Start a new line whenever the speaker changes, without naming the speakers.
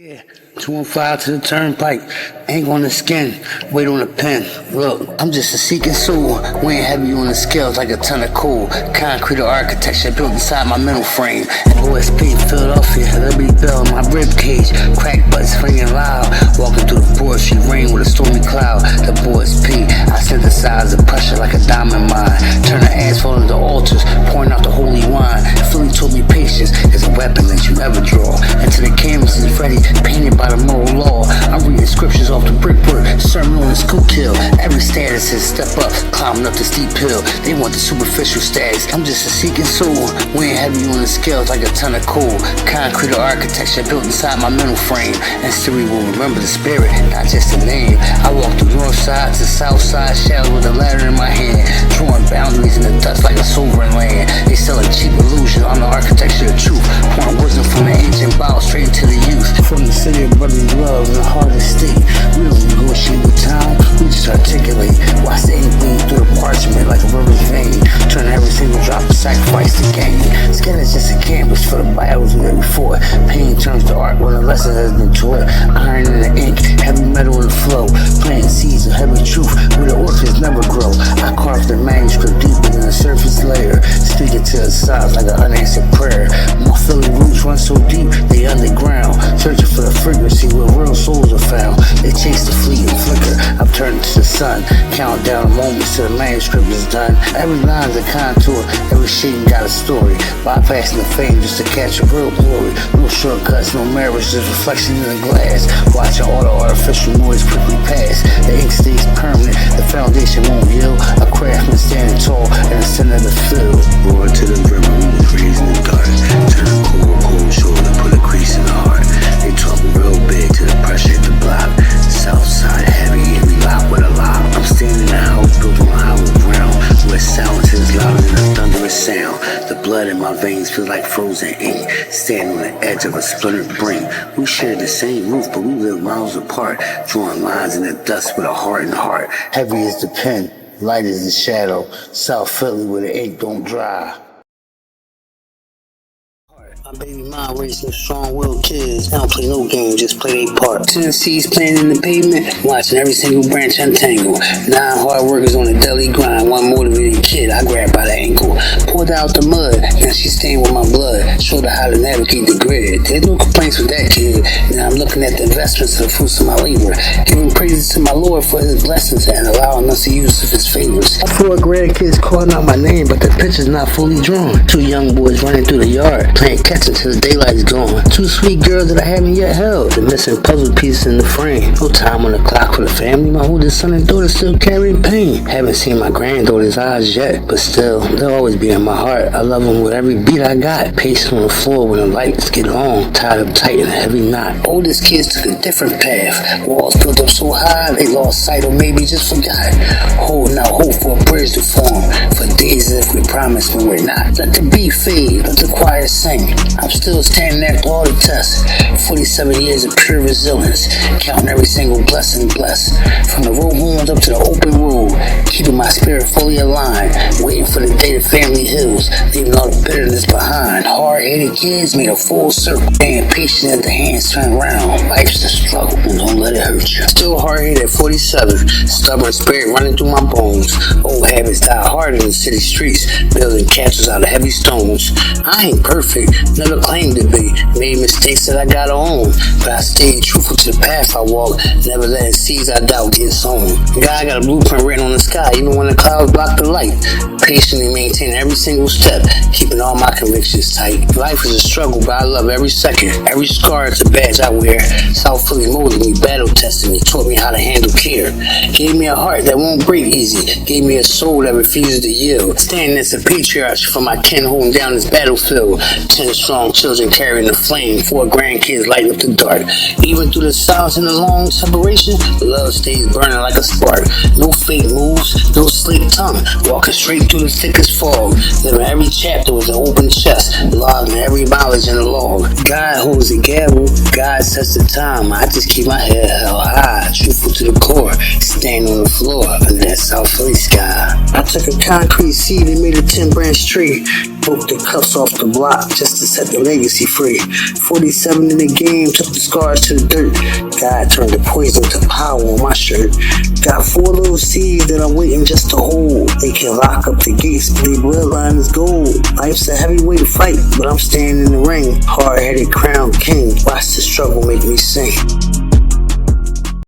Yeah, 215 to the turnpike, ain't on the skin, weight on the pen. Look, I'm just a seeking soul, weighing heavy on the scales like a ton of coal. Concrete or architecture built inside my mental frame. OSP, Philadelphia, Liberty Bell, my rib cage. Crack butts ringing loud, walking through the Broad Street rain with a stormy cloud. The boys P, I synthesize the pressure like a diamond mine. Turn the asphalt into altars, pouring out the holy wine. Philly told me patience is a weapon that you never draw. Until the canvas is ready, painted by the moral law. I'm reading scriptures off the brickwork, sermon on the school kill. Every status is step up, climbing up the steep hill. They want the superficial status. I'm just a seeking soul, weighing heavy on the scales like a ton of coal. Concrete or architecture built inside my mental frame. And Siri will remember the spirit, not just the name. I walk through north side to south side shadows with a ladder in my hand, drawing boundaries in the dust like a sovereign land. They sell a cheap illusion, I'm the architecture of truth, pouring wisdom from the ancient bow straight into the youth. From the city of brotherly love in the heart of the state, we don't negotiate with town, we just articulate. Watch the ink bleed through the parchment like a river's vein, turn every single drop of sacrifice to gain. Skin is just a canvas for the battles that we fought. Pain turns to art when a lesson has been taught. Iron in the ink, heavy metal in the flow, planting seeds of heavy truth where the orchids never grow. I carved the manuscript deeper than the surface layer, speaking to the sides like an unanswered prayer. My Philly roots run so deep, they underground, searching for the frequency where real souls are found. They chase the fleet and flicker, I've turned to the sun, count down the moments till the manuscript is done. Every line's a contour, every shade got a story, bypassing the fame just to catch a real glory. No shortcuts, no mirrors, just reflection in the glass, watching all the artificial noise quickly pass. The ink stays permanent, the foundation won't yield. A craftsman standing tall in the center of the field. Roar to the river, we was raised in the dark. Turn a cold shoulder, put a crease in the heart. They talk real big to the pressure at the block. South side heavy, and we lock with a lock. I'm standing in a house built on hollow ground, where silence is louder than a thunderous sound. The blood in my veins feels like frozen ink, standing on the edge of a splintered brink. We share the same roof, but we live miles apart, drawing lines in the dust with a heart and heart. Heavy is the pen, light is the shadow. South Philly where the ink don't dry. My baby mom raised some strong-willed kids. They don't play no game, just play their part. Tennessee's playing in the pavement, watching every single branch untangle. 9 hard workers on a daily grind, one motivated kid I grabbed by the ankle. Pulled out the mud, now she stained with my blood. Showed her how to navigate the grid. There's no complaints with that kid. Now I'm looking at the investments of the fruits of my labor, giving praises to my Lord for his blessings and allowing us the use of his favors. 4 grandkids calling out my name, but the picture's not fully drawn. 2 young boys running through the yard, playing catch until the daylight's gone. 2 sweet girls that I haven't yet held, the missing puzzle pieces in the frame. No time on the clock for the family, my oldest son and daughter still carrying pain. Haven't seen my granddaughters' eyes yet, but still, they'll always be in my heart. I love them with every beat I got. Pacing on the floor when the lights get on, tied up tight in a heavy knot. Oldest kids took a different path. Walls built up so high, they lost sight or maybe just forgot. Holding out hope for a bridge to form, for days as if we promised when we're not. Let the beat fade, let the choir sing. I'm still standing after all the tests. 47 years of pure resilience, counting every single blessing blessed. From the road homes up to the open road, keeping my spirit fully aligned, waiting for the day the family heals, leaving all the bitterness behind. Hard-headed kids made a full circle, being patient at the hands turn around. Life's a struggle, and don't let it hurt you. Still hard-headed at 47, stubborn spirit running through my bones. Old habits die hard in the city streets, building castles out of heavy stones. I ain't perfect, never claimed to be, made mistakes that I gotta own, but I stayed truthful to the path I walk, never letting seeds I doubt get sown. God got a blueprint written on the sky, even when the clouds block the light. Patiently maintaining every single step, keeping all my convictions tight. Life is a struggle, but I love every second. Every scar is a badge I wear. South Philly molded me, battle tested me, taught me how to handle care. Gave me a heart that won't break easy, gave me a soul that refuses to yield. Standing as a patriarch for my kin holding down this battlefield. 10 strong children carrying the flame, 4 grandkids light up the dark. Even through the silence and the long separation, love stays burning like a spark. No fake moves, no slick tongue, walking straight through the thickest fog. Living every chapter with an open chest, logging every knowledge in the log. God holds the gavel, God sets the time. I just keep my head held high, truthful to the core. Staying on the floor under that South Philly sky. I took a concrete seed and made a 10-branch tree. Broke the cuffs off the block just to set the legacy free. 47 in the game, took the scars to the dirt. God turned the poison to power on my shirt. Got 4 little seeds that I'm waiting just to hold. They can lock up the gates, but their bloodline is gold. Life's a heavyweight fight, but I'm staying in the ring. Hard-headed crown king, watch the struggle make me sing.